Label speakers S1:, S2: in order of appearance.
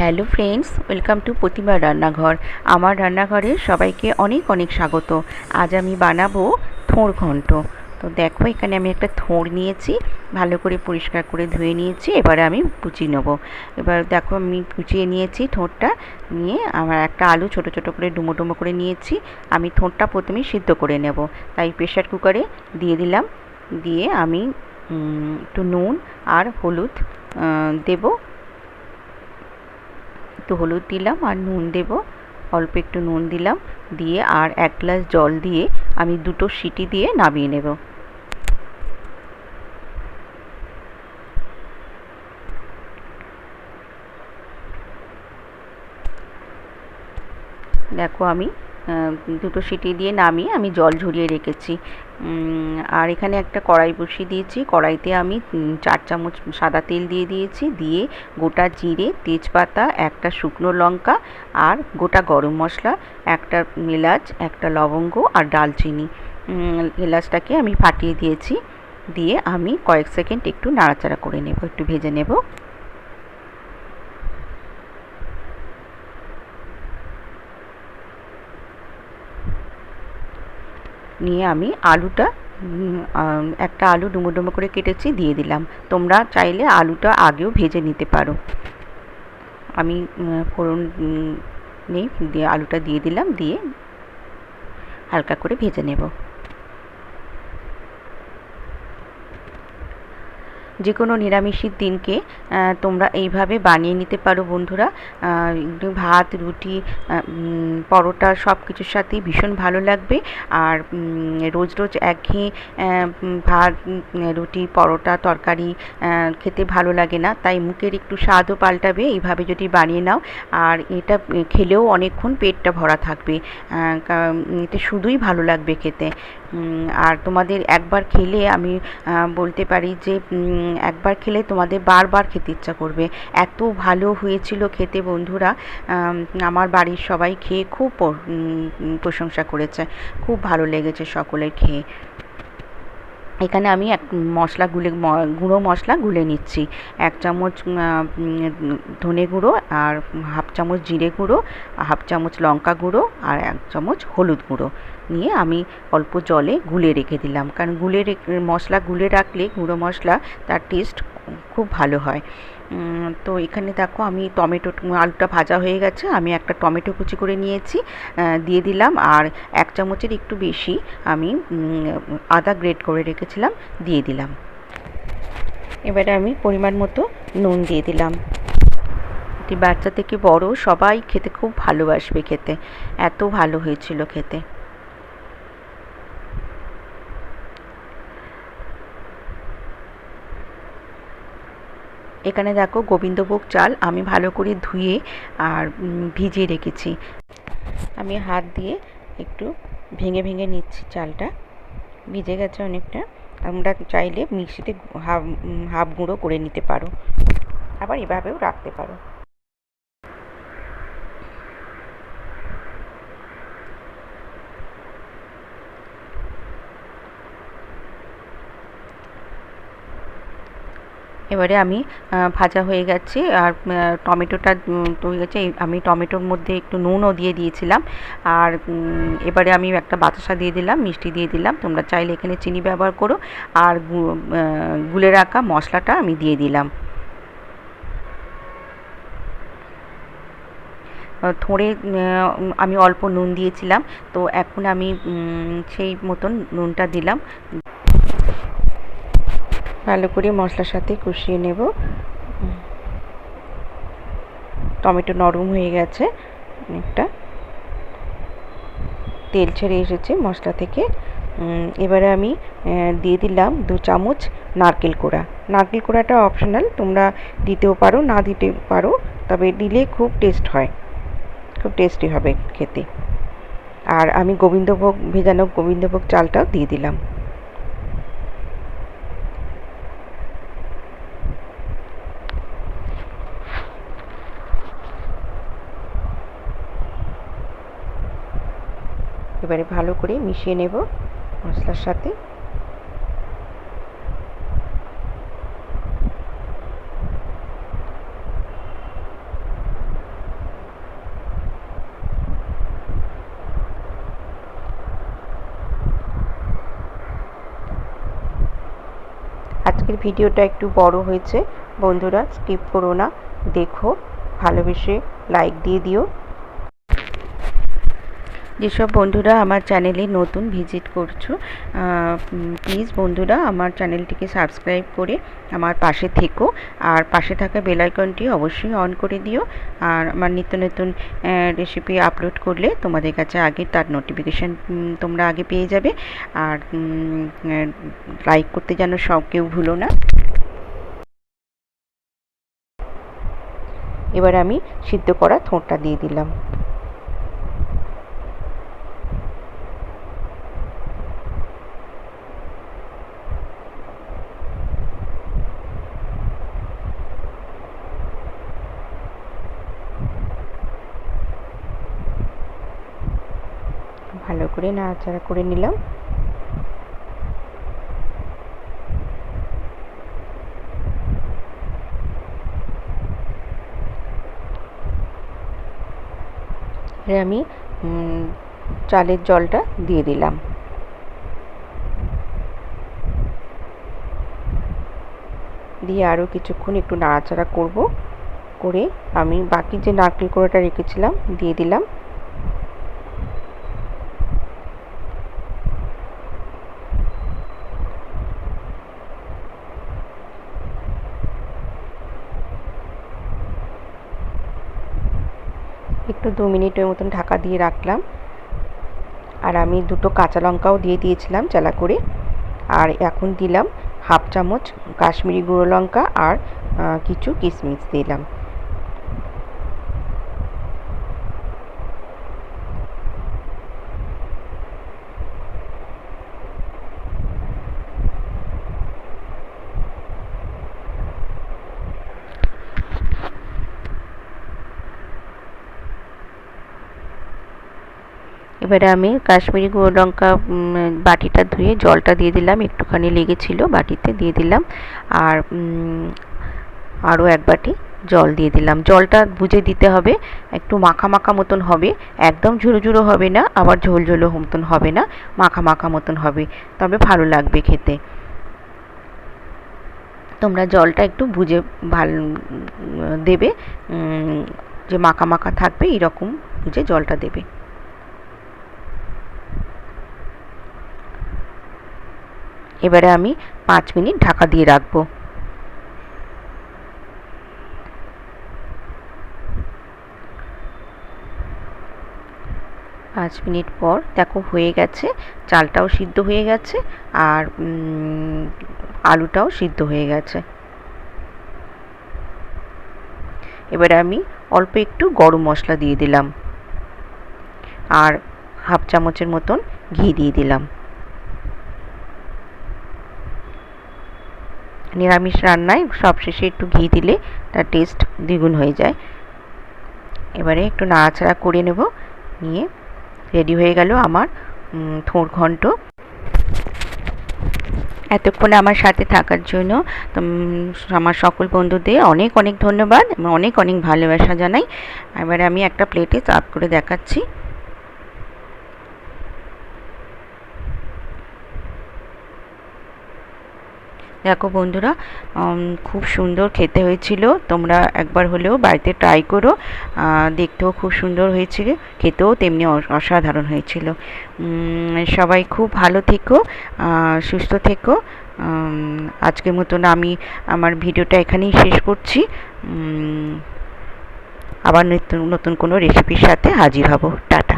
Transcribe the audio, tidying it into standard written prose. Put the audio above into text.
S1: Hello friends, welcome to প্রতিমার রান্নাঘর। আমার রান্নাঘরে সবাইকে অনেক অনেক স্বাগত। আজ আমি বানাবো থোড় ঘন্ট। তো দেখো, এখানে আমি একটা থোড় নিয়েছি, ভালো করে পরিষ্কার করে ধুয়ে নিয়েছি। এবারে আমি কুচিয়ে নেবো। এবার দেখো, আমি কুচিয়ে নিয়েছি থোড়টা। নিয়ে আমার একটা আলু ছোট ছোট করে ডুমো ডুমো করে নিয়েছি। আমি থোড়টা প্রথমেই সিদ্ধ করে নেব, তাই প্রেশার কুকারে দিয়ে দিলাম। দিয়ে আমি একটু নুন আর হলুদ দেবো। একটু হলুদ দিলাম আর নুন দেব, অল্প একটু নুন দিলাম। দিয়ে আর 1 গ্লাস জল দিয়ে আমি 2টো সিটি দিয়ে নামিয়ে নেব। দেখো, আমি 2টো সিটি দিয়ে নামিয়ে আমি জল ঝরিয়ে রেখেছি। আর এখানে একটা কড়াই বসিয়ে দিয়েছি। কড়াইতে আমি 4 চামচ সাদা তেল দিয়ে দিয়েছি। দিয়ে গোটা জিরে, তেজপাতা, একটা শুকনো লঙ্কা আর গোটা গরম মশলা, একটা এলাচ, একটা লবঙ্গ আর ডালচিনি। এলাচটাকে আমি ফাটিয়ে দিয়েছি। দিয়ে আমি কয়েক সেকেন্ড একটু নাড়াচাড়া করে নেব, একটু ভেজে নেব। নিয়ে আমি আলুটা, একটা আলু ডুমো ডুমো করে কেটেছি, দিয়ে দিলাম। তোমরা চাইলে আলুটা আগেও ভেজে নিতে পারো। আমি ফোড়ন নেই, দিয়ে আলুটা দিয়ে দিলাম। দিয়ে হালকা করে ভেজে নেব। যে কোনো নিরামিষের দিনকে তোমরা এইভাবে বানিয়ে নিতে পারো বন্ধুরা। ভাত, রুটি, পরোটা সব কিছুর সাথেই ভীষণ ভালো লাগবে। আর রোজ রোজ একঘেয়ে ভাত, রুটি, পরোটা, তরকারি খেতে ভালো লাগে না, তাই মুখের একটু স্বাদও পাল্টাবে এইভাবে যদি বানিয়ে নাও। আর এটা খেলেও অনেকক্ষণ পেটটা ভরা থাকবে। এটা শুধুই ভালো লাগবে খেতে। আর তোমাদের একবার খেলে আমি বলতে পারি যে একবার খেলে তোমাদের বারবার খেতে ইচ্ছা করবে। এত ভালো হয়েছিল খেতে বন্ধুরা। আমার বাড়ির সবাই খেয়ে খুব প্রশংসা করেছে। খুব ভালো লেগেছে সকলের খেয়ে। এখানে আমি মশলা গুঁড়ো মশলা গুলে নিচ্ছি। 1 চামচ ধনে গুঁড়ো আর 1/2 চামচ জিরে গুঁড়ো, 1/2 চামচ লঙ্কা গুঁড়ো আর 1 চামচ হলুদ গুঁড়ো নিয়ে আমি অল্প জলে গুলে রেখে দিলাম। কারণ মশলা গুলে রাখলে, গুঁড়ো মশলা, তার টেস্ট খুব ভালো হয়। তো এখানে দেখো, আমি আলুটা ভাজা হয়ে গেছে। আমি একটা টমেটো কুচি করে নিয়েছি, দিয়ে দিলাম। আর 1 চামচের একটু বেশি আমি আদা গ্রেট করে রেখেছিলাম, দিয়ে দিলাম। এবারে আমি পরিমাণ মতো নুন দিয়ে দিলাম। এটি বাচ্চা থেকে বড় সবাই খেতে খুব ভালোবাসবে খেতে। এত ভালো হয়েছিল খেতে। এখানে দেখো, গোবিন্দভোগ চাল আমি ভালো করে ধুয়ে আর ভিজিয়ে রেখেছি। আমি হাত দিয়ে একটু ভেঙে ভেঙে নিচ্ছি চালটা। ভিজে গেছে অনেকটা। আমরা চাইলে মিক্সিতে হাফ গুঁড়ো করে নিতে পারো, আবার এভাবেও রাখতে পারো। এবারে আমি ভাজা হয়ে গেছে আর টমেটোটা হয়ে গেছে। আমি টমেটোর মধ্যে একটু নুনও দিয়ে দিয়েছিলাম। আর এবারে আমি একটা বাতাসা দিয়ে দিলাম, মিষ্টি দিয়ে দিলাম। তোমরা চাইলে এখানে চিনি ব্যবহার করো। আর গুলে রাখা মশলাটা আমি দিয়ে দিলাম। থোড়ে আমি অল্প নুন দিয়েছিলাম, তো এখন আমি সেই মতন নুনটা দিলাম। ভালো করে মশলার সাথে কষিয়ে নেব। টমেটো নরম হয়ে গেছে, অনেকটা তেল ছেড়ে এসেছে মশলা থেকে। এবারে আমি দিয়ে দিলাম 2 চামচ নারকেল কোড়া। নারকেল কোড়াটা অপশনাল, তোমরা দিতেও পারো, না দিতে পারো, তবে দিলে খুব টেস্ট হয়, খুব টেস্টি হবে খেতে। আর আমি ভেজানো গোবিন্দভোগ চালটাও দিয়ে দিলাম। এবারে ভালো করে মিশিয়ে নেব মশলার সাথে। আজকের ভিডিওটা একটু বড় হয়েছে বন্ধুরা, স্কিপ করো না, দেখো, ভালোবেসে লাইক দিয়ে দিও। যেসব বন্ধুরা আমার চ্যানেলে নতুন ভিজিট করছো, প্লিজ বন্ধুরা আমার চ্যানেলটিকে সাবস্ক্রাইব করে আমার পাশে থেকো, আর পাশে থাকা বেল আইকনটি অবশ্যই অন করে দিও। আর আমার নিত্য নতুন রেসিপি আপলোড করলে তোমাদের কাছে আগে তার নোটিফিকেশান তোমরা আগে পেয়ে যাবে। আর লাইক করতে যেন সব কেউ ভুলো না। এবার আমি সিদ্ধ করা থোঁটটা দিয়ে দিলাম। ভালো করে নাড়াচাড়া করে নিলাম। এবার আমি চালের জলটা দিয়ে দিলাম। দিয়ে আরও কিছুক্ষণ একটু নাড়াচাড়া করব, করে আমি বাকি যে নারকেল কোড়াটা রেখেছিলাম দিয়ে দিলাম। একটু 2 মিনিটের মতন ঢাকা দিয়ে রাখলাম। আর আমি 2টো কাঁচা লঙ্কাও দিয়ে দিয়েছিলাম চালা করে। আর এখন দিলাম হাফ চামচ কাশ্মীরি গুঁড়ো লঙ্কা আর কিছু কিশমিশ দিলাম। এবারে আমি কাশ্মীরি গুঁড়ো লঙ্কা বাটিটা ধুয়ে জলটা দিয়ে দিলাম, একটুখানি লেগেছিল বাটিতে, দিয়ে দিলাম। আর আরও 1 বাটি জল দিয়ে দিলাম। জলটা বুঝে দিতে হবে, একটু মাখা মাখা মতন হবে, একদম ঝুরো ঝুরো হবে না, আবার ঝোল ঝোলো মতন হবে না, মাখা মাখা মতন হবে, তবে ভালো লাগবে খেতে। তোমরা জলটা একটু বুঝে ভালো দেবে, যে মাখা মাখা থাকবে এরকম বুঝে জলটা দেবে। এবারে আমি 5 মিনিট ঢাকা দিয়ে রাখবো। 5 মিনিট পর দেখো হয়ে গেছে, চালটাও সিদ্ধ হয়ে গেছে আর আলুটাও সিদ্ধ হয়ে গেছে। এবারে আমি অল্প একটু গরম মশলা দিয়ে দিলাম আর হাফ চামচের মতন ঘি দিয়ে দিলাম। নিরামিষ রান্নায় সবশেষে একটু ঘি দিলে তার টেস্ট দ্বিগুণ হয়ে যায়। এবারে একটু নাড়াচাড়া করে নেব, নিয়ে রেডি হয়ে গেল আমার থোড় ঘন্ট। এতক্ষণ আমার সাথে থাকার জন্য আমার সকল বন্ধুদের অনেক অনেক ধন্যবাদ, অনেক অনেক ভালোবাসা জানাই। এবারে আমি একটা প্লেটে সার্ভ করে দেখাচ্ছি। দেখো বন্ধুরা, খুব সুন্দর খেতে হয়েছিল, তোমরা একবার হলেও বাড়িতে ট্রাই করো। দেখতেও খুব সুন্দর হয়েছিল, খেতেও তেমনি অসাধারণ হয়েছিল। সবাই খুব ভালো থেকো, সুস্থ থেকো। আজকের মতন আমি আমার ভিডিওটা এখানেই শেষ করছি। আবার নতুন নতুন কোনো রেসিপির সাথে হাজির হব। টাটা।